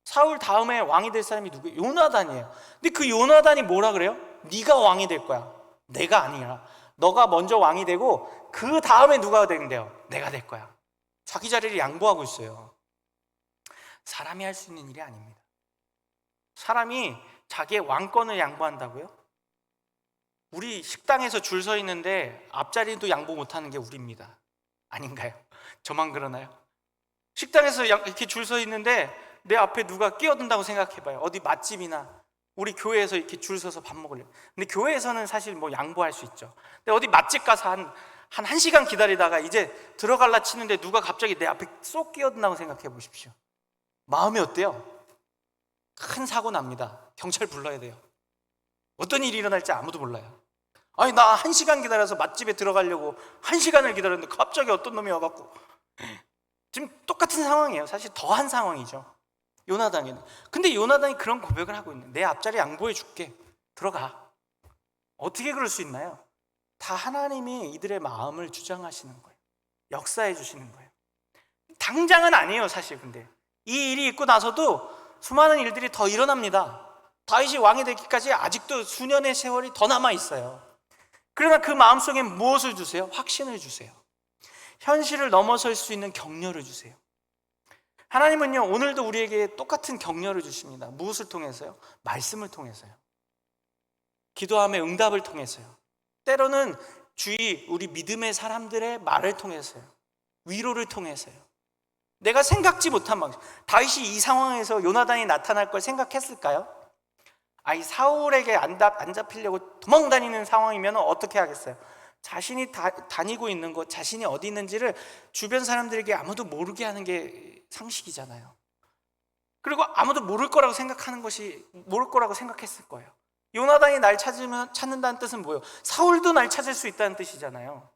사울 다음에 왕이 될 사람이 누구예요? 요나단이에요. 근데 그 요나단이 뭐라 그래요? 네가 왕이 될 거야. 내가 아니라 너가 먼저 왕이 되고 그 다음에 누가 된대요? 내가 될 거야. 자기 자리를 양보하고 있어요. 사람이 할 수 있는 일이 아닙니다. 사람이 자기의 왕권을 양보한다고요? 우리 식당에서 줄 서 있는데 앞자리도 양보 못하는 게 우리입니다. 아닌가요? 저만 그러나요? 식당에서 이렇게 줄 서 있는데 내 앞에 누가 끼어든다고 생각해봐요. 어디 맛집이나 우리 교회에서 이렇게 줄 서서 밥 먹으려고. 근데 교회에서는 사실 뭐 양보할 수 있죠. 근데 어디 맛집 가서 한 1시간 기다리다가 이제 들어갈라 치는데 누가 갑자기 내 앞에 쏙 끼어든다고 생각해 보십시오. 마음이 어때요? 큰 사고 납니다. 경찰 불러야 돼요. 어떤 일이 일어날지 아무도 몰라요. 아니 나 1시간 기다려서 맛집에 들어가려고 1시간을 기다렸는데 갑자기 어떤 놈이 와갖고. 지금 똑같은 상황이에요. 사실 더한 상황이죠. 요나단이는. 근데 요나단이 그런 고백을 하고 있는, 내 앞자리 양보해 줄게. 들어가. 어떻게 그럴 수 있나요? 다 하나님이 이들의 마음을 주장하시는 거예요. 역사해 주시는 거예요. 당장은 아니에요, 사실. 근데 이 일이 있고 나서도 수많은 일들이 더 일어납니다. 다윗이 왕이 되기까지 아직도 수년의 세월이 더 남아 있어요. 그러나 그 마음속에 무엇을 주세요? 확신을 주세요. 현실을 넘어설 수 있는 격려를 주세요. 하나님은요, 오늘도 우리에게 똑같은 격려를 주십니다. 무엇을 통해서요? 말씀을 통해서요. 기도함의 응답을 통해서요. 때로는 주위 우리 믿음의 사람들의 말을 통해서요. 위로를 통해서요. 내가 생각지 못한 방식. 다윗이 이 상황에서 요나단이 나타날 걸 생각했을까요? 아이 사울에게 안 잡히려고 도망다니는 상황이면 어떻게 하겠어요? 자신이 다니고 있는 곳, 자신이 어디 있는지를 주변 사람들에게 아무도 모르게 하는 게 상식이잖아요. 그리고 아무도 모를 거라고 생각했을 거예요. 요나단이 날 찾는다는 뜻은 뭐예요? 사울도 날 찾을 수 있다는 뜻이잖아요.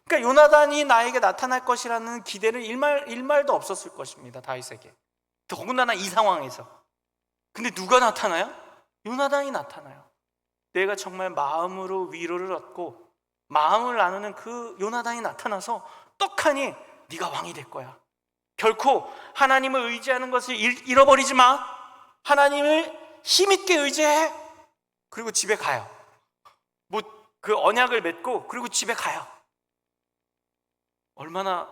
그러니까 요나단이 나에게 나타날 것이라는 기대를 일말도 없었을 것입니다. 다윗에게. 더군다나 이 상황에서. 근데 누가 나타나요? 요나단이 나타나요. 내가 정말 마음으로 위로를 얻고 마음을 나누는 그 요나단이 나타나서 떡하니 네가 왕이 될 거야. 결코 하나님을 의지하는 것을 잃어버리지 마. 하나님을 힘있게 의지해. 그리고 집에 가요. 뭐 그 언약을 맺고 그리고 집에 가요. 얼마나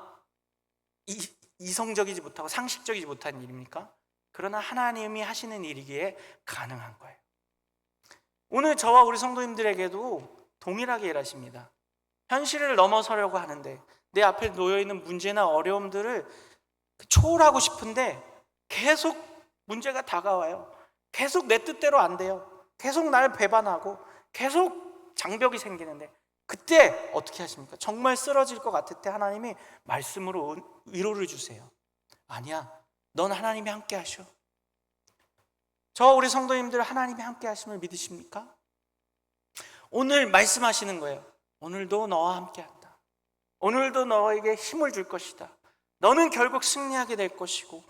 이성적이지 못하고 상식적이지 못한 일입니까? 그러나 하나님이 하시는 일이기에 가능한 거예요. 오늘 저와 우리 성도님들에게도 동일하게 일하십니다. 현실을 넘어서려고 하는데 내 앞에 놓여있는 문제나 어려움들을 초월하고 싶은데 계속 문제가 다가와요. 계속 내 뜻대로 안 돼요. 계속 날 배반하고 계속 장벽이 생기는데 그때 어떻게 하십니까? 정말 쓰러질 것 같을 때 하나님이 말씀으로 위로를 주세요. 아니야, 넌 하나님이 함께 하셔. 저 우리 성도님들 하나님이 함께 하심을 믿으십니까? 오늘 말씀하시는 거예요. 오늘도 너와 함께 한다. 오늘도 너에게 힘을 줄 것이다. 너는 결국 승리하게 될 것이고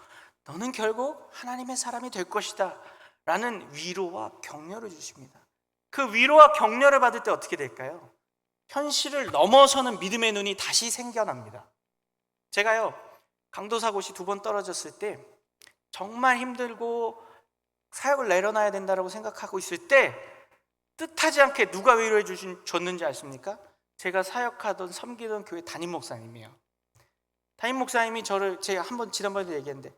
너는 결국 하나님의 사람이 될 것이다 라는 위로와 격려를 주십니다. 그 위로와 격려를 받을 때 어떻게 될까요? 현실을 넘어서는 믿음의 눈이 다시 생겨납니다. 제가요, 강도사고시 2번 떨어졌을 때 정말 힘들고 사역을 내려놔야 된다고 생각하고 있을 때 뜻하지 않게 누가 위로해 줬는지 아십니까? 제가 사역하던 섬기던 교회 담임 목사님이에요. 담임 목사님이 제가 한번 지난번에도 얘기했는데,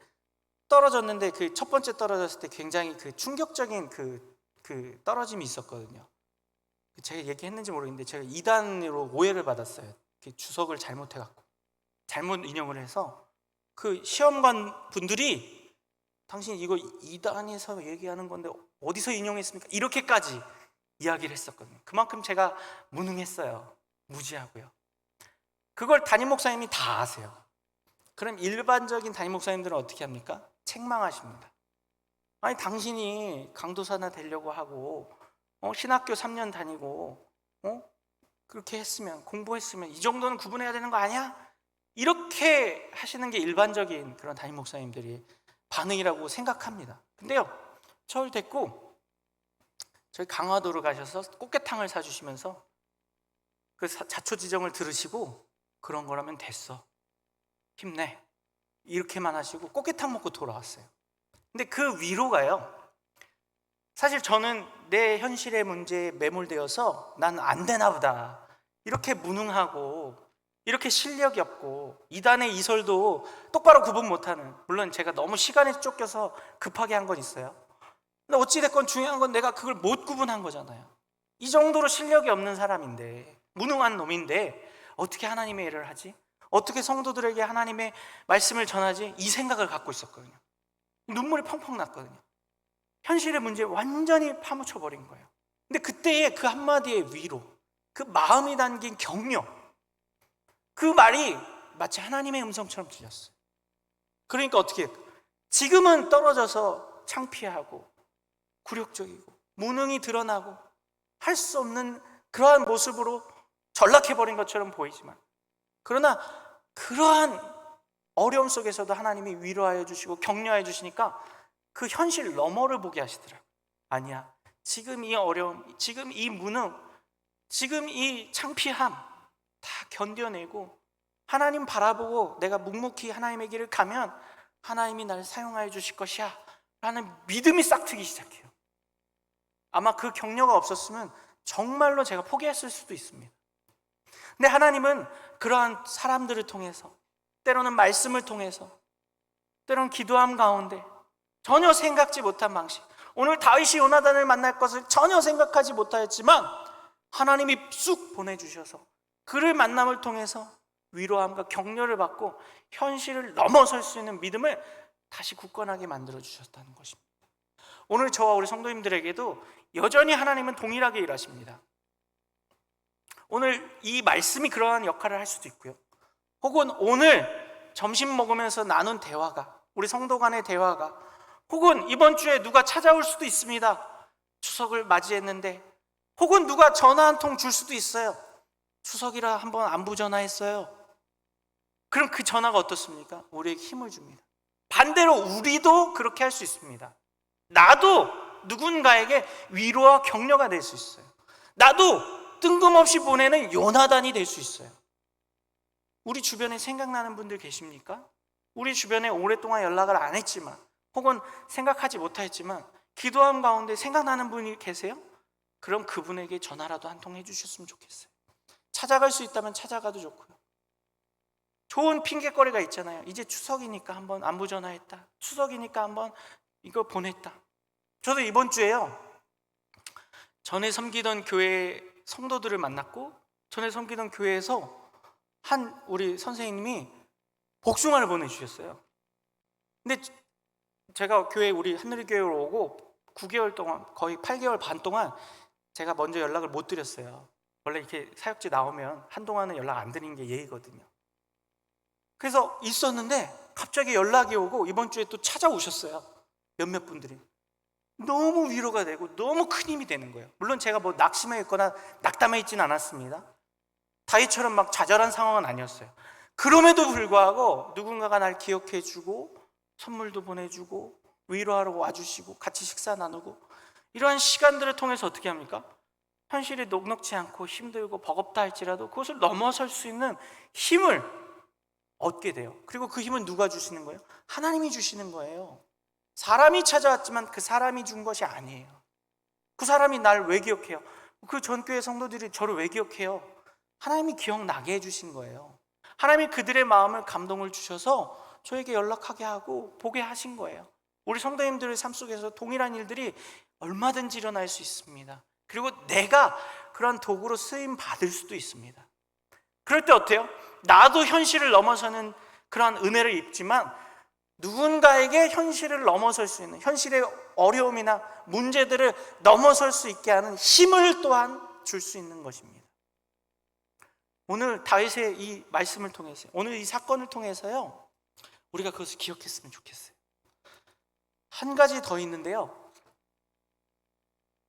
떨어졌는데 그 첫 번째 떨어졌을 때 굉장히 그 충격적인 그 떨어짐이 있었거든요. 제가 얘기했는지 모르겠는데 제가 이단으로 오해를 받았어요. 주석을 잘못해갖고 잘못 인용을 해서 그 시험관 분들이 당신 이거 이단에서 얘기하는 건데 어디서 인용했습니까? 이렇게까지 이야기를 했었거든요. 그만큼 제가 무능했어요. 무지하고요. 그걸 담임 목사님이 다 아세요. 그럼 일반적인 담임 목사님들은 어떻게 합니까? 책망하십니다. 아니 당신이 강도사나 되려고 하고 신학교 3년 다니고 그렇게 했으면, 공부했으면 이 정도는 구분해야 되는 거 아니야? 이렇게 하시는 게 일반적인 그런 담임 목사님들이 반응이라고 생각합니다. 근데요, 서울 됐고 저희 강화도로 가셔서 꽃게탕을 사주시면서 그 자초지정을 들으시고 그런 거라면 됐어, 힘내, 이렇게만 하시고 꽃게탕 먹고 돌아왔어요. 근데 그 위로가요, 사실 저는 내 현실의 문제에 매몰되어서 난 안 되나 보다, 이렇게 무능하고 이렇게 실력이 없고 이단의 이설도 똑바로 구분 못하는, 물론 제가 너무 시간에 쫓겨서 급하게 한 건 있어요. 근데 어찌됐건 중요한 건 내가 그걸 못 구분한 거잖아요. 이 정도로 실력이 없는 사람인데, 무능한 놈인데 어떻게 하나님의 일을 하지? 어떻게 성도들에게 하나님의 말씀을 전하지? 이 생각을 갖고 있었거든요. 눈물이 펑펑 났거든요. 현실의 문제에 완전히 파묻혀 버린 거예요. 근데 그때의 그 한마디의 위로, 그 마음이 담긴 격려, 그 말이 마치 하나님의 음성처럼 들렸어요. 그러니까 어떻게 해요? 지금은 떨어져서 창피하고 굴욕적이고 무능이 드러나고 할 수 없는 그러한 모습으로 전락해버린 것처럼 보이지만, 그러나 그러한 어려움 속에서도 하나님이 위로하여 주시고 격려해 주시니까 그 현실 너머를 보게 하시더라고요. 아니야, 지금 이 어려움, 지금 이 무능, 지금 이 창피함 다 견뎌내고 하나님 바라보고 내가 묵묵히 하나님의 길을 가면 하나님이 나를 사용하여 주실 것이야 라는 믿음이 싹 트기 시작해요. 아마 그 격려가 없었으면 정말로 제가 포기했을 수도 있습니다. 근데 하나님은 그러한 사람들을 통해서, 때로는 말씀을 통해서, 때로는 기도함 가운데 전혀 생각지 못한 방식, 오늘 다윗이 요나단을 만날 것을 전혀 생각하지 못하였지만 하나님이 쑥 보내주셔서 그를 만남을 통해서 위로함과 격려를 받고 현실을 넘어설 수 있는 믿음을 다시 굳건하게 만들어 주셨다는 것입니다. 오늘 저와 우리 성도님들에게도 여전히 하나님은 동일하게 일하십니다. 오늘 이 말씀이 그러한 역할을 할 수도 있고요, 혹은 오늘 점심 먹으면서 나눈 대화가, 우리 성도 간의 대화가, 혹은 이번 주에 누가 찾아올 수도 있습니다. 추석을 맞이했는데, 혹은 누가 전화 한 통 줄 수도 있어요. 추석이라 한번 안부 전화했어요. 그럼 그 전화가 어떻습니까? 우리에게 힘을 줍니다. 반대로 우리도 그렇게 할 수 있습니다. 나도 누군가에게 위로와 격려가 될 수 있어요. 나도 뜬금없이 보내는 요나단이 될 수 있어요. 우리 주변에 생각나는 분들 계십니까? 우리 주변에 오랫동안 연락을 안 했지만, 혹은 생각하지 못했지만 기도함 가운데 생각나는 분이 계세요? 그럼 그분에게 전화라도 한 통 해주셨으면 좋겠어요. 찾아갈 수 있다면 찾아가도 좋고요. 좋은 핑계거리가 있잖아요. 이제 추석이니까 한번 안부 전화했다, 추석이니까 한번 이거 보냈다. 저도 이번 주에요, 전에 섬기던 교회 성도들을 만났고, 전에 섬기던 교회에서 한 우리 선생님이 복숭아를 보내주셨어요. 근데 제가 우리 하늘교회로 오고 9개월 동안, 거의 8개월 반 동안 제가 먼저 연락을 못 드렸어요. 원래 이렇게 사역지 나오면 한동안은 연락 안 드리는 게 예의거든요. 그래서 있었는데 갑자기 연락이 오고 이번 주에 또 찾아오셨어요. 몇몇 분들이. 너무 위로가 되고 너무 큰 힘이 되는 거예요. 물론 제가 뭐 낙심해 있거나 낙담해 있지는 않았습니다. 다윗처럼 막 좌절한 상황은 아니었어요. 그럼에도 불구하고 누군가가 날 기억해 주고 선물도 보내주고 위로하러 와주시고 같이 식사 나누고, 이러한 시간들을 통해서 어떻게 합니까? 현실이 녹록지 않고 힘들고 버겁다 할지라도 그것을 넘어설 수 있는 힘을 얻게 돼요. 그리고 그 힘은 누가 주시는 거예요? 하나님이 주시는 거예요. 사람이 찾아왔지만 그 사람이 준 것이 아니에요. 그 사람이 날 왜 기억해요? 그 전교회 성도들이 저를 왜 기억해요? 하나님이 기억나게 해주신 거예요. 하나님이 그들의 마음을 감동을 주셔서 저에게 연락하게 하고 보게 하신 거예요. 우리 성도님들의 삶 속에서 동일한 일들이 얼마든지 일어날 수 있습니다. 그리고 내가 그런 도구로 쓰임 받을 수도 있습니다. 그럴 때 어때요? 나도 현실을 넘어서는 그런 은혜를 입지만 누군가에게 현실을 넘어설 수 있는, 현실의 어려움이나 문제들을 넘어설 수 있게 하는 힘을 또한 줄 수 있는 것입니다. 오늘 다윗의 이 말씀을 통해서, 오늘 이 사건을 통해서요, 우리가 그것을 기억했으면 좋겠어요. 한 가지 더 있는데요,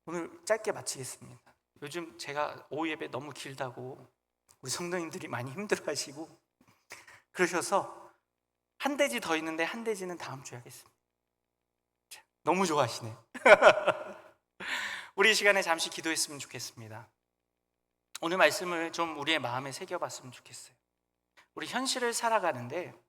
오늘 짧게 마치겠습니다. 요즘 제가 오후 예배 너무 길다고 우리 성도님들이 많이 힘들어하시고 그러셔서 한 대지 더 있는데 한 대지는 다음 주에 하겠습니다. 너무 좋아하시네. 우리 이 시간에 잠시 기도했으면 좋겠습니다. 오늘 말씀을 좀 우리의 마음에 새겨봤으면 좋겠어요. 우리 현실을 살아가는데